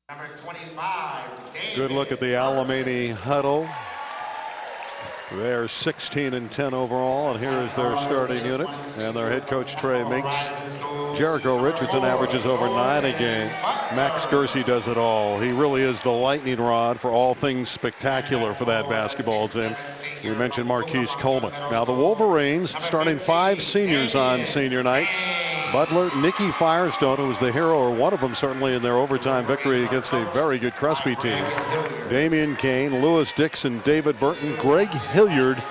Number 25, Good look at the Alemany huddle. They're 16-10 overall, and here is their starting unit and their head coach Trey Minks. Jericho Richardson averages over 9 a game. Max Gersey does it all. He really is the lightning rod for all things spectacular for that basketball team. We mentioned Marquise Coleman. Now the Wolverines starting 5 seniors on senior night. Butler, Nicky Firestone, who was the hero, or one of them certainly, in their overtime victory against a very good Crespi team. Damian Kane, Lewis Dixon, David Burton, Greg Hilliard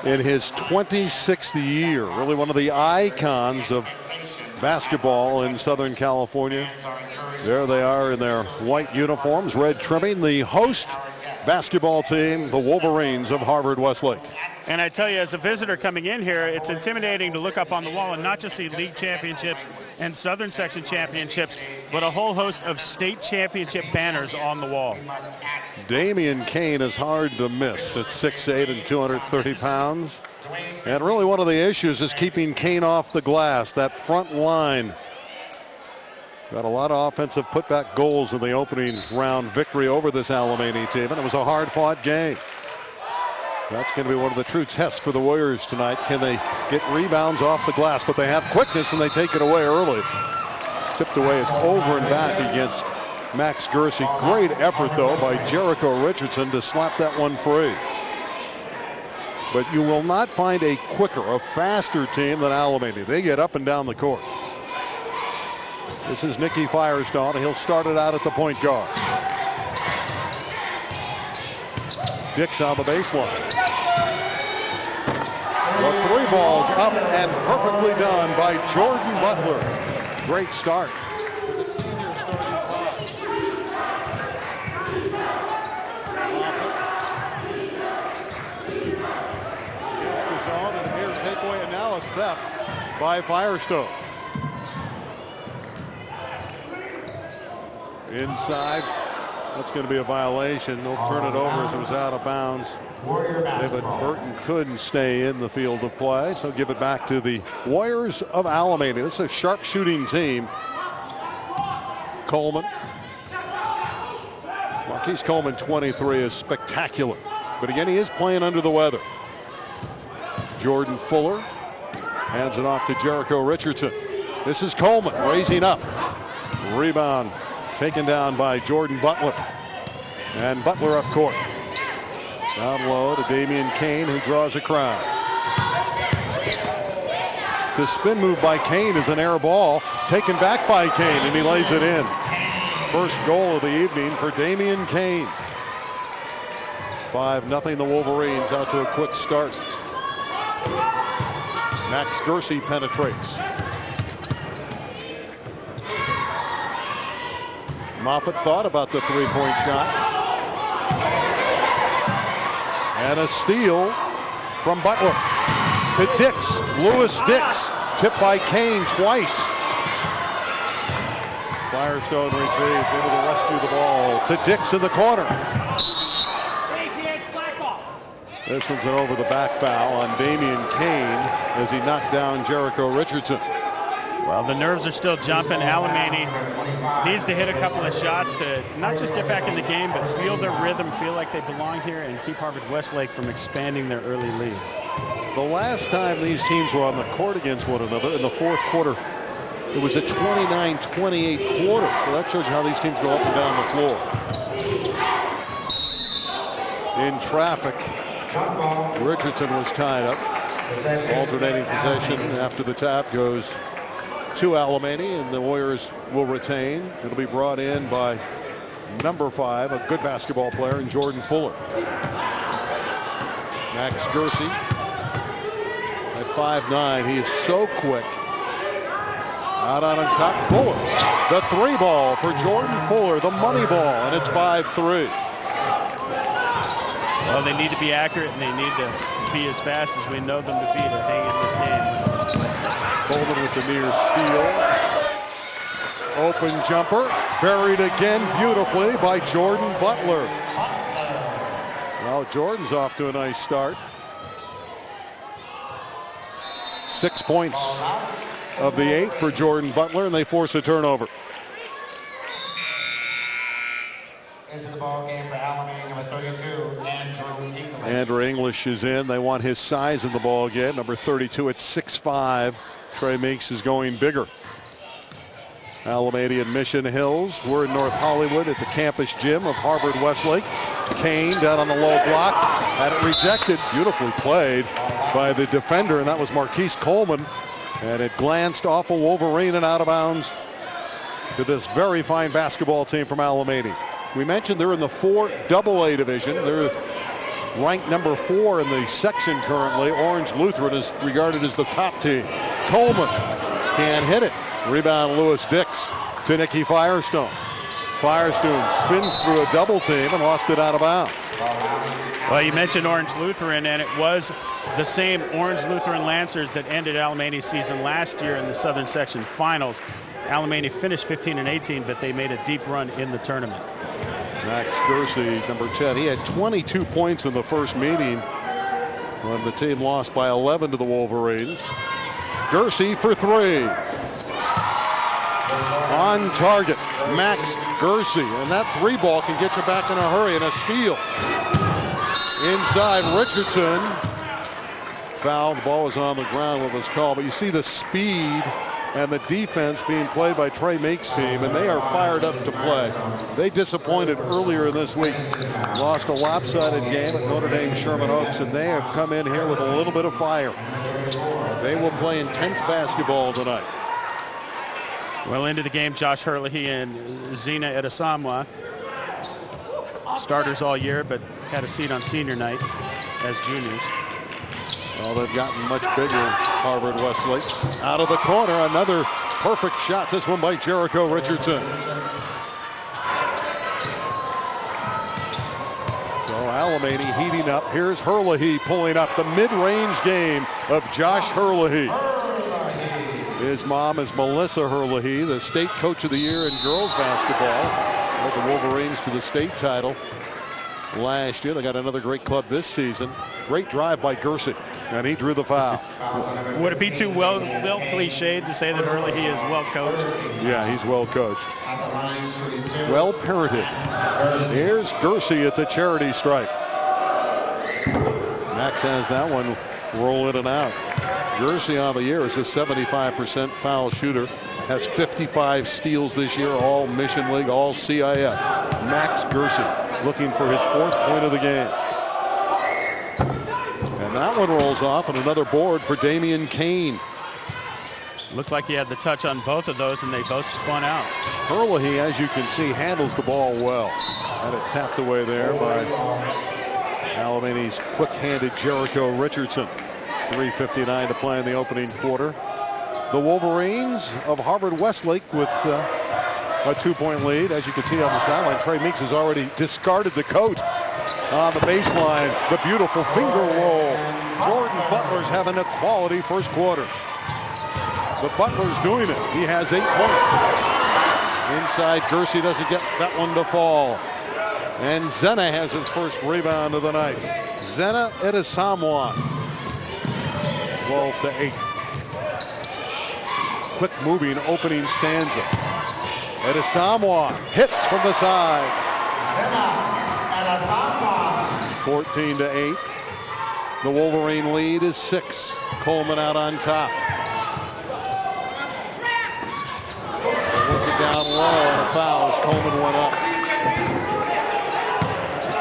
in his 26th year. Really one of the icons of basketball in Southern California. There they are in their white uniforms, red trimming. The host basketball team, the Wolverines of Harvard Westlake. And I tell you, as a visitor coming in here, it's intimidating to look up on the wall and not just see league championships and Southern Section championships, but a whole host of state championship banners on the wall. Damian Kane is hard to miss at 6'8" and 230 pounds. And really one of the issues is keeping Kane off the glass, that front line. Got a lot of offensive putback goals in the opening round victory over this Alemany team, and it was a hard-fought game. That's going to be one of the true tests for the Warriors tonight. Can they get rebounds off the glass? But they have quickness, and they take it away early. It's tipped away. It's over and back against Max Gersey. Great effort, though, by Jericho Richardson to slap that one free. But you will not find a quicker, a faster team than Alemany. They get up and down the court. This is Nicky Firestone. He'll start it out at the point guard. Dix on the baseline. The 3 balls up and perfectly done by Jordan Butler. Great start. The senior starting 5. Against the zone, and here's takeaway, and now a theft by Firestone. Inside. That's going to be a violation. They'll turn it over as it was out of bounds. David Burton couldn't stay in the field of play, so give it back to the Warriors of Alemany. This is a sharp-shooting team. Coleman. Marquise Coleman, 23, is spectacular. But again, he is playing under the weather. Jordan Fuller hands it off to Jericho Richardson. This is Coleman raising up. Rebound taken down by Jordan Butler. And Butler up court. Down low to Damian Kane, who draws a crowd. The spin move by Kane is an air ball, taken back by Kane, and he lays it in. First goal of the evening for Damian Kane. 5-0 the Wolverines, out to a quick start. Max Gersey penetrates. Moffitt thought about the 3-point shot. And a steal from Butler to Dix. Lewis Dix, tipped by Kane twice. Firestone retrieves, able to rescue the ball to Dix in the corner. This one's an over the back foul on Damian Kane as he knocked down Jericho Richardson. Well, the nerves are still jumping. Alemany needs to hit a couple of shots to not just get back in the game, but feel their rhythm, feel like they belong here, and keep Harvard Westlake from expanding their early lead. The last time these teams were on the court against one another in the fourth quarter, it was a 29-28 quarter. So that shows you how these teams go up and down the floor. In traffic, Richardson was tied up. Alternating possession after the tap goes to Alemany, and the Warriors will retain. It'll be brought in by number 5, a good basketball player, in Jordan Fuller. Max Gersey at 5'9". He is so quick. Out on top, Fuller. The 3 ball for Jordan Fuller, the money ball, and it's 5-3. Well, they need to be accurate, and they need to be as fast as we know them to be to hang in this game. Coleman with the near steal. Open jumper. Buried again beautifully by Jordan Butler. Well, Jordan's off to a nice start. 6 points of the 8 for Jordan Butler, and they force a turnover. into the ball game for Alemany, number 32, Andrew English. Andrew English is in. They want his size in the ball game. Number 32 at 6'5". Trey Meeks is going bigger. Alemany and Mission Hills. We're in North Hollywood at the campus gym of Harvard Westlake. Kane down on the low block. Had it rejected. Beautifully played by the defender, and that was Marquise Coleman. And it glanced off a Wolverine and out of bounds to this very fine basketball team from Alemany. We mentioned they're in the 4AA division. They're ranked number 4 in the section currently. Orange Lutheran is regarded as the top team. Coleman can't hit it. Rebound Lewis Dix to Nicky Firestone. Firestone spins through a double team and lost it out of bounds. Well, you mentioned Orange Lutheran, and it was the same Orange Lutheran Lancers that ended Alemany's season last year in the Southern Section Finals. Alemany finished 15-18, but they made a deep run in the tournament. Max Gersey, number 10, he had 22 points in the first meeting when the team lost by 11 to the Wolverines. Gersey for 3. On target, Max Gersey, and that 3 ball can get you back in a hurry, and a steal. Inside Richardson. Foul, the ball was on the ground when it was called, but you see the speed and the defense being played by Trey Meeks' team, and they are fired up to play. They disappointed earlier this week. Lost a lopsided game at Notre Dame Sherman Oaks, and they have come in here with a little bit of fire. They will play intense basketball tonight. Well, into the game, Josh Herlihy and Zena Edesamwa. Starters all year, but had a seat on senior night as juniors. Well, they've gotten much bigger, Harvard Westlake. Out of the corner, another perfect shot. This one by Jericho Richardson. So Alemany heating up. Here's Herlihy pulling up the mid-range game of Josh Herlihy. His mom is Melissa Herlihy, the state coach of the year in girls basketball. Led the Wolverines to the state title last year. They got another great club this season. Great drive by Gersey, and he drew the foul. Would it be too well cliched to say that Herlihy is well coached? Yeah, he's well coached. Well parented. Here's Gersey at the charity stripe. Max has that one roll in and out. Gersey on the year is a 75% foul shooter. Has 55 steals this year, all Mission League, all CIF. Max Gersey looking for his 4th point of the game. And that one rolls off, and another board for Damian Kane. Looked like he had the touch on both of those, and they both spun out. Herlihy, as you can see, handles the ball well. Had it tapped away there by Alemany's quick-handed Jericho Richardson. 3:59 to play in the opening quarter. The Wolverines of Harvard Westlake with a 2-point lead. As you can see on the sideline, Trey Meeks has already discarded the coat on the baseline. The beautiful finger roll. Jordan Butler's having a quality first quarter. But Butler's doing it. He has 8 points. Inside, Gersey doesn't get that one to fall. And Zena has his first rebound of the night. Zena Edesamwa. 12-8. Quick moving opening stanza. Edesamwa hits from the side. 14-8. The Wolverine lead is 6. Coleman out on top. Working down low and a foul as Coleman went up.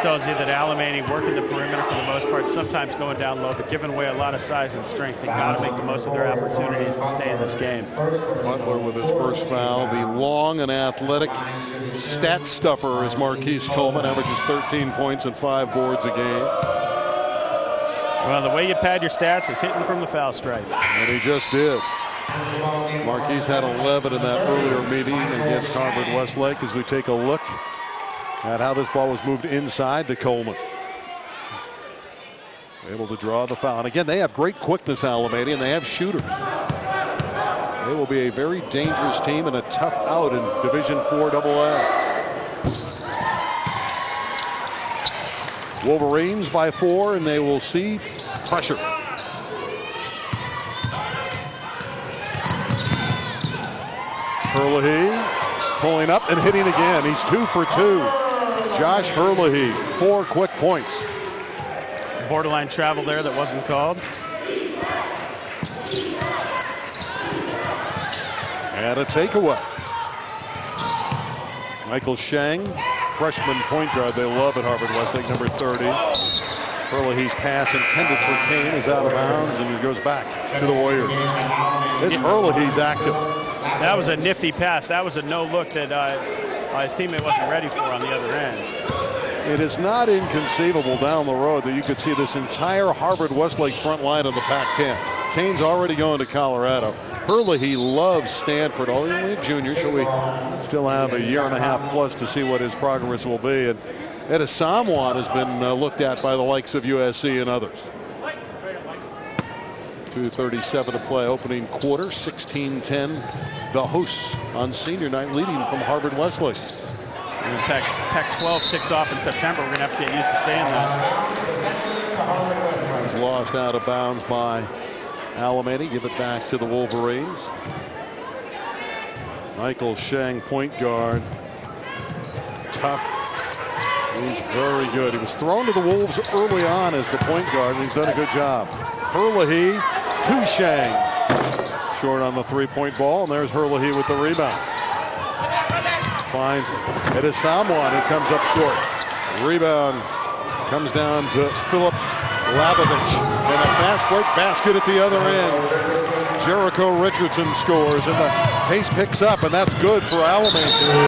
Tells you that Alemany working the perimeter for the most part, sometimes going down low, but giving away a lot of size and strength. They got to make the most of their opportunities to stay in this game. Butler with his first foul. The long and athletic stat stuffer is Marquise Coleman, averages 13 points and 5 boards a game. Well, the way you pad your stats is hitting from the foul stripe. And he just did. Marquise had 11 in that earlier meeting against Harvard Westlake. As we take a look at how this ball was moved inside to Coleman. Able to draw the foul. And again, they have great quickness, Alemany, and they have shooters. They will be a very dangerous team and a tough out in Division IV AA. Wolverines by 4, and they will see pressure. Herlihy pulling up and hitting again. He's 2 for 2. Josh Herlihy, 4 quick points. Borderline travel there that wasn't called. And a takeaway. Michael Shang, freshman point guard they love at Harvard Westlake, number 30. Herlihy's pass intended for Kane is out of bounds, and it goes back to the Warriors. This Herlihy's active. That was a nifty pass. That was a no-look that his teammate wasn't ready for on the other end. It is not inconceivable down the road that you could see this entire Harvard Westlake front line of the Pac-10. Kane's already going to Colorado. Herlihy loves Stanford, only a junior, so we still have a year and a half plus to see what his progress will be. And Alemany has been looked at by the likes of USC and others. 2:37 to play, opening quarter, 16-10. The hosts on senior night leading from Harvard Westlake. In fact, Pac-12 kicks off in September. We're going to have to get used to saying that. He's lost out of bounds by Alemany. Give it back to the Wolverines. Michael Shang, point guard. Tough. He's very good. He was thrown to the Wolves early on as the point guard, and he's done a good job. Herlihy to Shang. Short on the three-point ball, and there's Herlihy with the rebound. Finds Alemany, who comes up short. Rebound comes down to Philip Labovich. And a fast break basket at the other end. Jericho Richardson scores, and the pace picks up, and that's good for Alemany.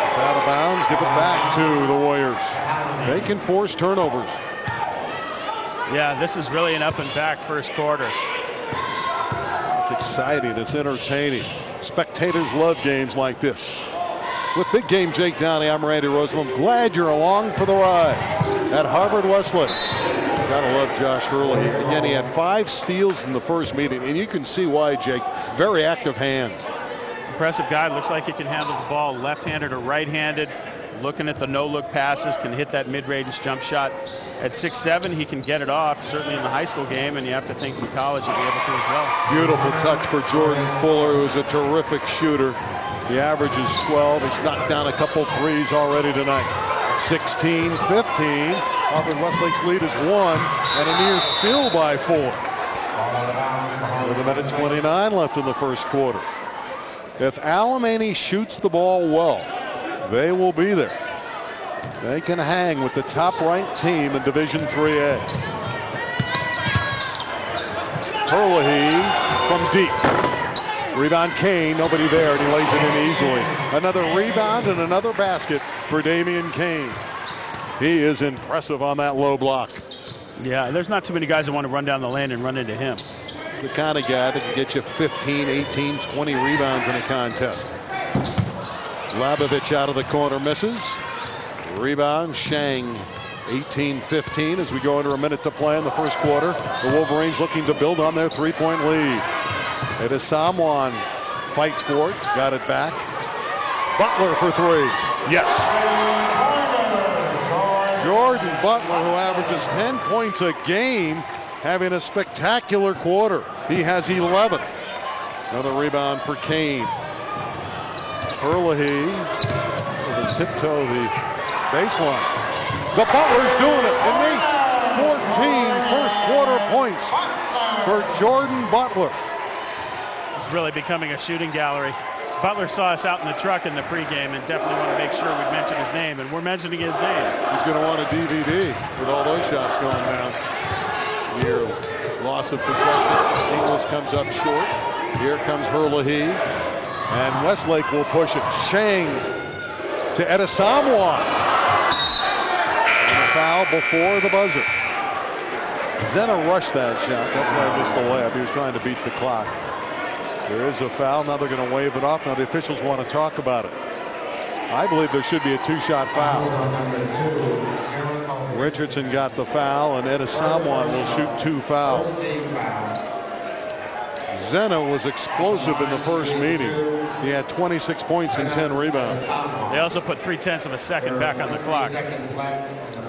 It's out of bounds. Give it back to the Warriors. They can force turnovers. Yeah, this is really an up-and-back first quarter. It's exciting. It's entertaining. Spectators love games like this. With Big Game Jake Downey, I'm Randy Rosenbaum. Glad you're along for the ride at Harvard Westlake. Gotta love Josh Herlihy. Again, he had 5 steals in the first meeting, and you can see why, Jake. Very active hands. Impressive guy. Looks like he can handle the ball left-handed or right-handed. Looking at the no-look passes, can hit that mid-range jump shot. At 6'7", he can get it off, certainly in the high school game, and you have to think in college he'll be able to as well. Beautiful touch for Jordan Fuller, who's a terrific shooter. The average is 12. He's knocked down a couple threes already tonight. 16-15. Harvard Westlake's lead is 1, and a near steal by 4. With a minute 29 left in the first quarter. If Alemany shoots the ball well, they will be there. They can hang with the top-ranked team in Division 3A. Herlihy from deep. Rebound Kane, nobody there, and he lays it in easily. Another rebound and another basket for Damian Kane. He is impressive on that low block. Yeah, there's not too many guys that want to run down the lane and run into him. He's the kind of guy that can get you 15, 18, 20 rebounds in a contest. Labovich out of the corner misses. Rebound, Shang, 18-15 as we go into a minute to play in the first quarter. The Wolverines looking to build on their three-point lead. Alemany fights for it, got it back. Butler for 3. Yes. Jordan Butler, who averages 10 points a game, having a spectacular quarter. He has 11. Another rebound for Kane. Herlihy will tiptoe the baseline. The Butler's doing it. And 14 first quarter points for Jordan Butler. It's really becoming a shooting gallery. Butler saw us out in the truck in the pregame and definitely want to make sure we mention his name, and we're mentioning his name. He's going to want a DVD with all those shots going down. Near loss of possession. Ingles comes up short. Here comes Herlihy. And Westlake will push it. Shang to Alemany. And a foul before the buzzer. Zena rushed that shot. That's why he missed the layup. He was trying to beat the clock. There is a foul. Now they're going to wave it off. Now the officials want to talk about it. I believe there should be a 2-shot foul. Richardson got the foul, and Alemany will shoot 2 fouls. Zena was explosive in the first meeting. He had 26 points and 10 rebounds. They also put 0.3 of a second back on the clock.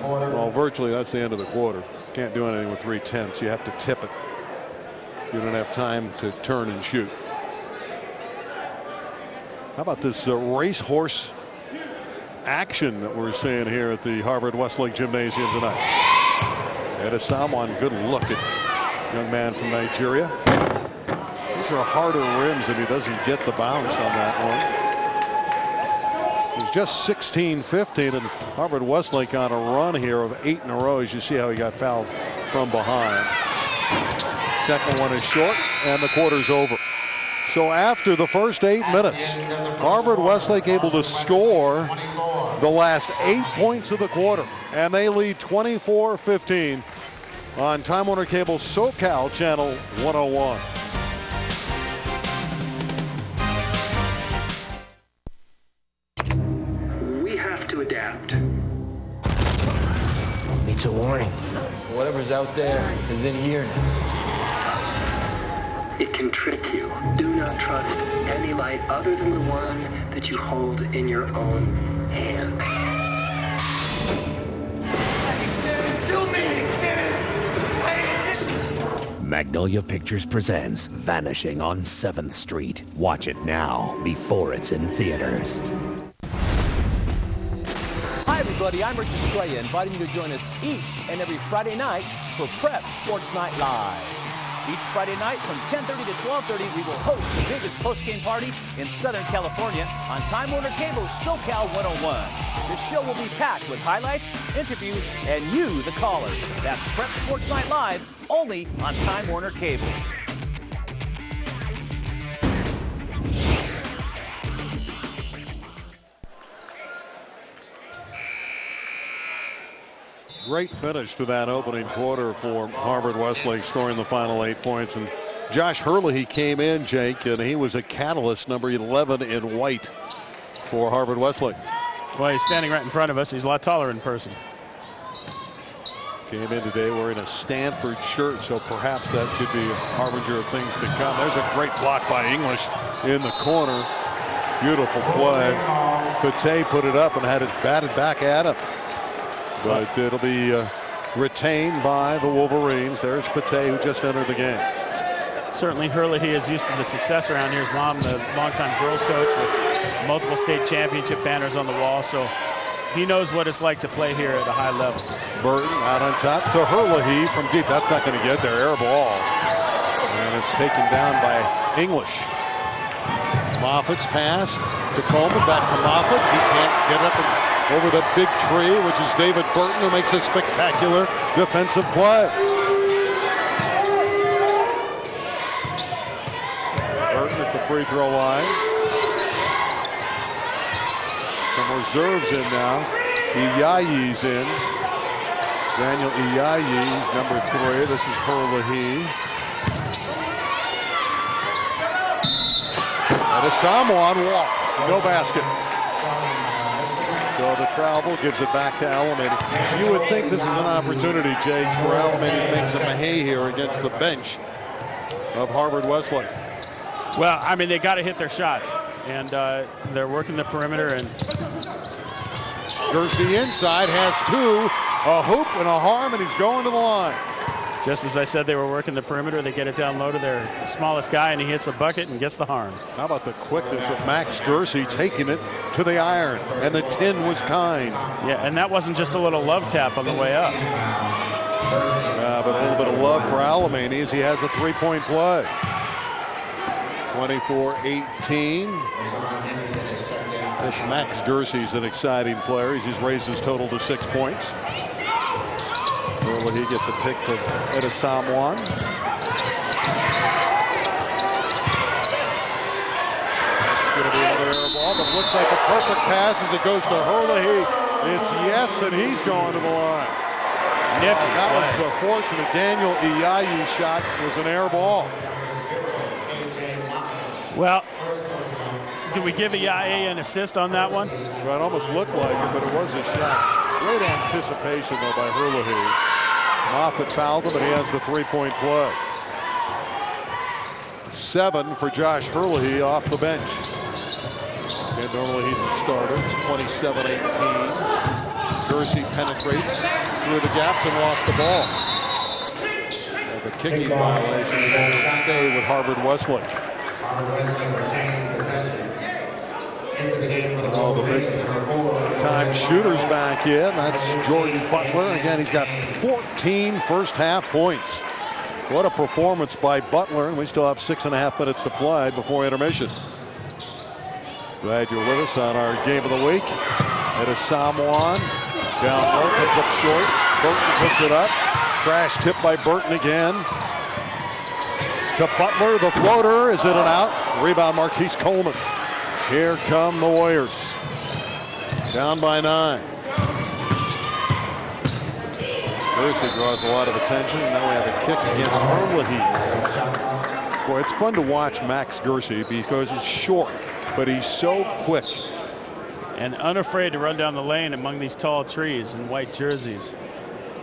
Well, virtually that's the end of the quarter. Can't do anything with 3/10. You have to tip it. You don't have time to turn and shoot. How about this racehorse action that we're seeing here at the Harvard Westlake Gymnasium tonight. Ed Asamoah, good look at young man from Nigeria. These are harder rims, and he doesn't get the bounce on that one. It was just 16-15, and Harvard Westlake on a run here of 8 in a row. As you see how he got fouled from behind. Second one is short, and the quarter's over. So after the first 8 minutes, Harvard Westlake able to score the last 8 points of the quarter, and they lead 24-15 on Time Warner Cable SoCal Channel 101. We have to adapt. It's a warning. Whatever's out there is in here now. It can trick you. Do not trust any light other than the one that you hold in your own hand. Magnolia Pictures presents Vanishing on 7th Street. Watch it now before it's in theaters. Hi everybody, I'm Rich Estrella, inviting you to join us each and every Friday night for Prep Sports Night Live. Each Friday night from 10:30 to 12:30, we will host the biggest post-game party in Southern California on Time Warner Cable SoCal 101. This show will be packed with highlights, interviews, and you, the caller. That's Prep Sports Night Live, only on Time Warner Cable. Great finish to that opening quarter for Harvard Westlake, scoring the final 8 points. And Josh Hurley came in, Jake, and he was a catalyst, number 11 in white for Harvard Westlake. Well, he's standing right in front of us. He's a lot taller in person. Came in today wearing a Stanford shirt, so perhaps that could be a harbinger of things to come. There's a great block by English in the corner. Beautiful play. Fateh put it up and had it batted back at him. But it'll be retained by the Wolverines. There's Fateh, who just entered the game. Certainly Hurley, he is used to the success around here. His mom, the longtime girls coach with multiple state championship banners on the wall. So he knows what it's like to play here at a high level. Burton out on top to Hurley from deep. That's not going to get there. Air ball. And it's taken down by English. Moffat's pass to Coleman. Back to Moffat. He can't get up and over the big tree, which is David Burton, who makes a spectacular defensive play. Burton at the free throw line. Some reserves in now. Iyayi's in. Daniel Iyayi's number 3. This is Hurley. And a Samoan walk. No basket. So the travel gives it back to Alemany. You would think this is an opportunity, Jake, for Alemany to make some hay here against the bench of Harvard Westlake. Well, I mean, they got to hit their shots, and they're working the perimeter. And Gersey inside has 2, a hoop and a harm, and he's going to the line. Just as I said, they were working the perimeter. They get it down low to their smallest guy, and he hits a bucket and gets the harm. How about the quickness of Max Gersey taking it to the iron, and the 10 was kind. Yeah, and that wasn't just a little love tap on the way up. But a little bit of love for Alemany as he has a 3-point play. 24-18. This Max Gersey's an exciting player. He's just raised his total to 6 points. Hurley, he gets a pick from Ed Asamoah. That's going to be another air ball, but looks like a perfect pass as it goes to Hurley. It's yes, and he's going to the line. That was a fortunate. Daniel Iyayi shot was an air ball. Well, did we give Iyayi an assist on that one? Well, it almost looked like it, but it was a shot. Great anticipation, though, by Hurley. Moffat fouled him, but he has the 3-point play. 7 for Josh Hurley off the bench. And normally he's a starter. It's 27-18. Gersey penetrates through the gaps and lost the ball. The kicking violation will stay with Harvard Westlake. All the big Big-time shooters back in. That's Jordan Butler. Again, he's got 14 first-half points. What a performance by Butler, and we still have 6.5 minutes to play before intermission. Glad you're with us on our game of the week. It is Samoan. Down low, puts up short. Burton puts it up. Crash tip by Burton again. To Butler, the floater is in and out. Rebound, Marquise Coleman. Here come the Warriors. Down by 9. Kersey draws a lot of attention. Now we have a kick against Alemany. Boy, it's fun to watch Max Kersey because he's short, but he's so quick. And unafraid to run down the lane among these tall trees in white jerseys.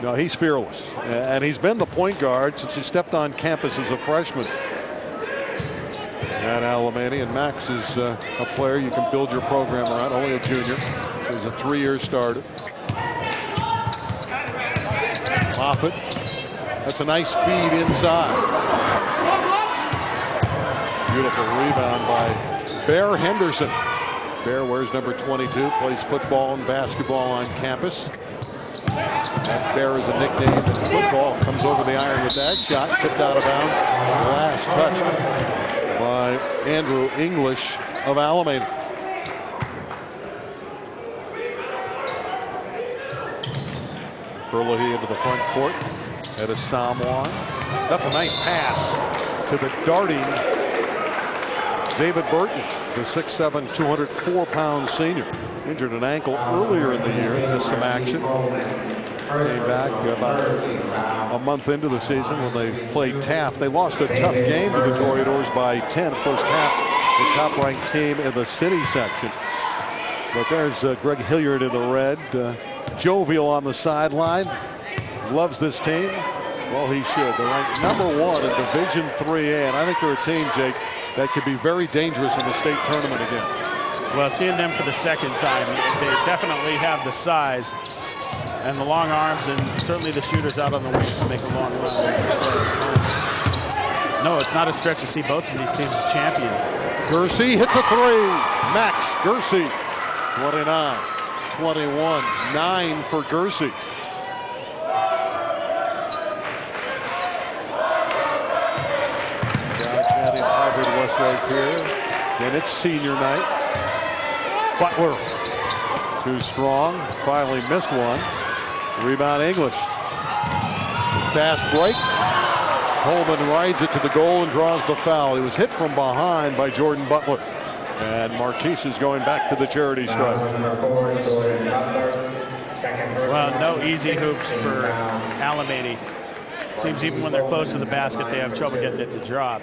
No, he's fearless. And he's been the point guard since he stepped on campus as a freshman at Alemany. And Max is a player you can build your program around, only a junior. So he's a 3-year starter. Moffitt. That's a nice feed inside. Beautiful rebound by Bear Henderson. Bear wears number 22, plays football and basketball on campus. That Bear is a nickname in football. Comes over the iron with that shot, tipped out of bounds. Last touch by Andrew English of Alemany. Burleigh into the front court. At a Samoan. That's a nice pass to the darting David Burton, the 6'7", 204-pound senior. Injured an ankle earlier in the year. Missed some action. Came back about a month into the season when they played Taft. They lost a tough game to the Toreadors by 10. Of course, Taft, the top-ranked team in the city section. But there's Greg Hilliard in the red. Jovial on the sideline. Loves this team. Well, he should. They're ranked #1 in Division IIIA, and I think they're a team, Jake, that could be very dangerous in the state tournament again. Well, seeing them for the second time, they definitely have the size and the long arms, and certainly the shooters out on the wings to make a long run. No, it's not a stretch to see both of these teams as champions. Kersey hits a 3. Max Kersey, 29-21, 9 for Kersey. Westlake here, and it's senior night. Butler, too strong, finally missed one. Rebound English. Fast break. Coleman rides it to the goal and draws the foul. He was hit from behind by Jordan Butler. And Marquise is going back to the charity stripe. Well, no easy hoops for Alemany. Seems even when they're close to the basket, they have trouble getting it to drop.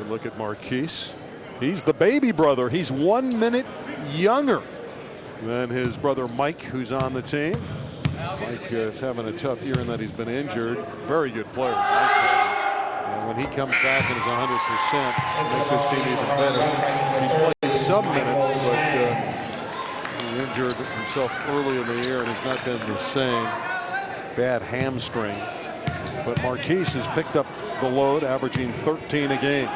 Look at Marquise. He's the baby brother. He's 1 minute younger than his brother Mike, who's on the team. Mike is having a tough year in that he's been injured. Very good player. And when he comes back and is 100%, make this team even better. He's played some minutes, but he injured himself early in the year and has not been the same. Bad hamstring. But Marquise has picked up the load, averaging 13 a game.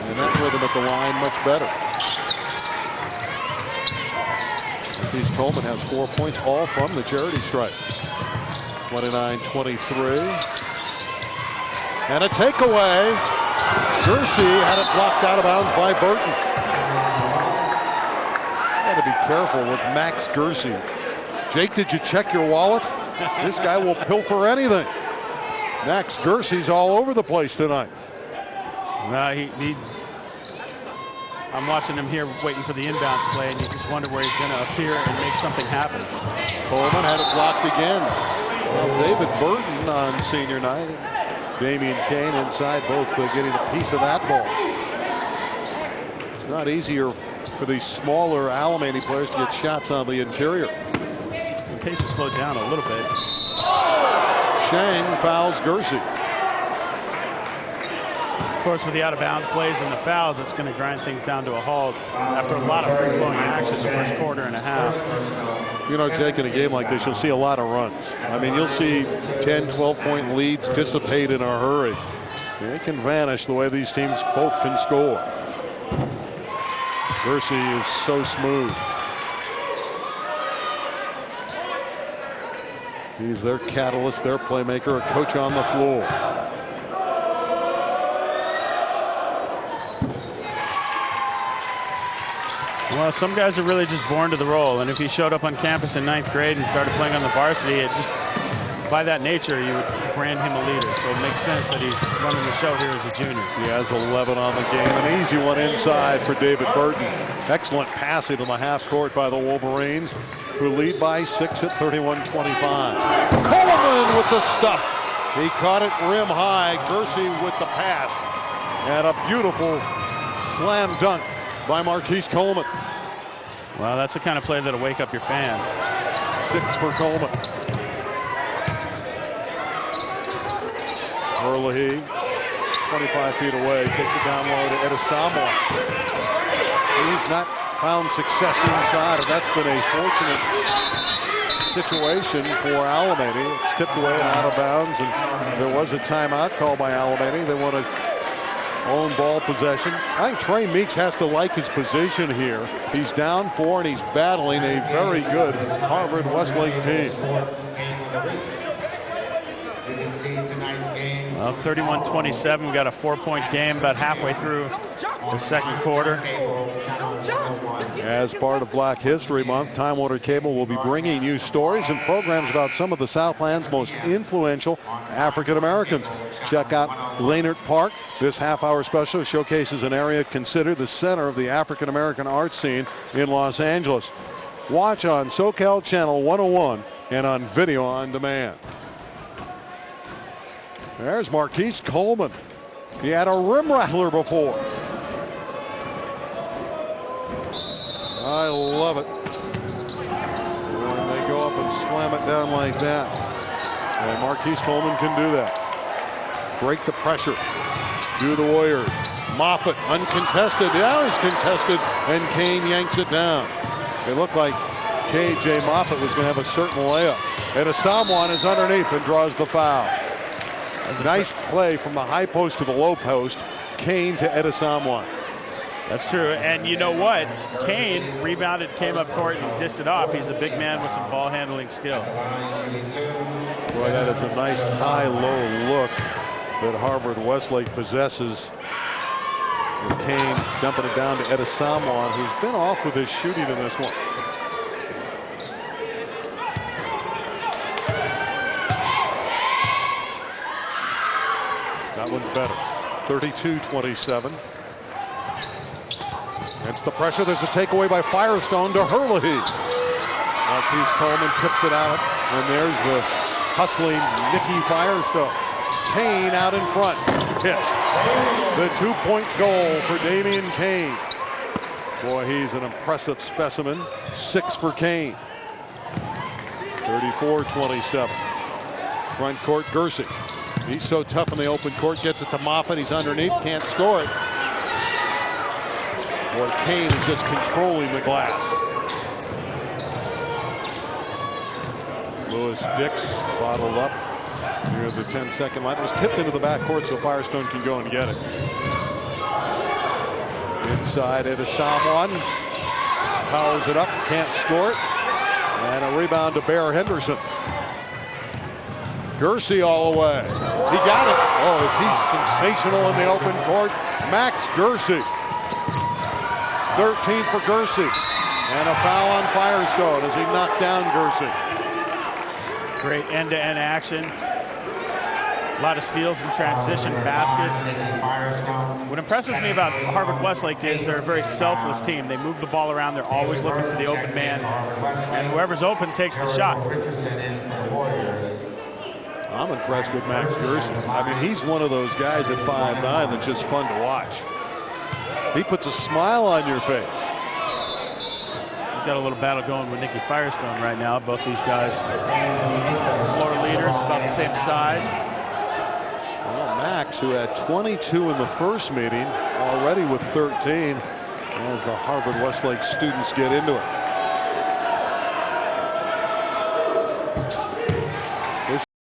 And that rhythm at the line much better. Marquise Coleman has 4 points, all from the charity stripe. 29-23. And a takeaway. Kersey had it blocked out of bounds by Burton. Got to be careful with Max Kersey. Jake, did you check your wallet? This guy will pilfer anything. Max Kersey's all over the place tonight. I'm watching him here waiting for the inbounds play, and you just wonder where he's going to appear and make something happen. Coleman had it blocked again. Well, David Burton on senior night. Damian Kane inside, both getting a piece of that ball. It's not easier for these smaller Alemany players to get shots on the interior. The pace has slowed down a little bit. Shang fouls Kersey. Of course, with the out-of-bounds plays and the fouls, it's going to grind things down to a halt after a lot of free-flowing action the first quarter and a half. You know, Jake, in a game like this, you'll see a lot of runs. I mean, you'll see 10, 12-point leads dissipate in a hurry. They can vanish the way these teams both can score. Gersey is so smooth. He's their catalyst, their playmaker, a coach on the floor. Well, some guys are really just born to the role, and if he showed up on campus in 9th grade and started playing on the varsity, it just, by that nature, you would brand him a leader. So it makes sense that he's running the show here as a junior. He has 11 on the game. An easy one inside for David Burton. Excellent passing to the half court by the Wolverines, who lead by 6 at 31-25. Coleman with the stuff. He caught it rim high. Gersey with the pass. And a beautiful slam dunk by Marquise Coleman. Well, that's the kind of play that'll wake up your fans. 6 for Coleman. Herlihy, 25 feet away, takes it down low to Edesamoa. He's not found success inside, and that's been a fortunate situation for Alemany. It's tipped away and out of bounds, and there was a timeout called by Alemany. They want to own ball possession. I think Trey Meeks has to like his position here. He's down 4, and he's battling a very good Harvard Westlake team. Well, 31-27. We got a 4-point game about halfway through the second quarter. As part of Black History Month, Time Warner Cable will be bringing you stories and programs about some of the Southland's most influential African Americans. Check out Lehnert Park. This half-hour special showcases an area considered the center of the African American art scene in Los Angeles. Watch on SoCal Channel 101 and on video on demand. There's Marquise Coleman. He had a rim rattler before. I love it when they go up and slam it down like that. And Marquise Coleman can do that. Break the pressure. Do the Warriors. Moffitt uncontested. Now he's contested, and Kane yanks it down. It looked like K.J. Moffitt was going to have a certain layup. And Asamoah is underneath and draws the foul. Nice play from the high post to the low post. Kane to Edesamoah. That's true. And you know what? Kane rebounded, came up court, and dished it off. He's a big man with some ball handling skill. Boy, that is a nice high-low look that Harvard Westlake possesses. And Kane dumping it down to Edesamoah, who's been off with his shooting in this one. That one's better. 32-27. It's the pressure. There's a takeaway by Firestone to Herlihy. Marquise Coleman tips it out, and there's the hustling Nicky Firestone. Kane out in front. Hits. The 2-point goal for Damian Kane. Boy, he's an impressive specimen. 6 for Kane. 34-27. Front court, Gersey. He's so tough in the open court. Gets it to Moffitt. He's underneath. Can't score it. Boy, Kane is just controlling the glass. Lewis Dix bottled up near the 10-second line. It was tipped into the backcourt so Firestone can go and get it. Inside Edesamoah. Powers it up. Can't score it. And a rebound to Bear Henderson. Gersey all the way. He got it. Oh, is he sensational in the open court? Max Gersey. 13 for Gersey. And a foul on Firestone as he knocked down Gersey. Great end-to-end action. A lot of steals and transition baskets. What impresses me about Harvard Westlake is they're a very selfless team. They move the ball around. They're always looking for the open man. And whoever's open takes the shot. I'm impressed with Max Gersey. I mean, he's one of those guys at 5'9" that's just fun to watch. He puts a smile on your face. He's got a little battle going with Nicky Firestone right now. Both these guys, floor leaders, about the same size. Well, Max, who had 22 in the first meeting, already with 13 as the Harvard Westlake students get into it.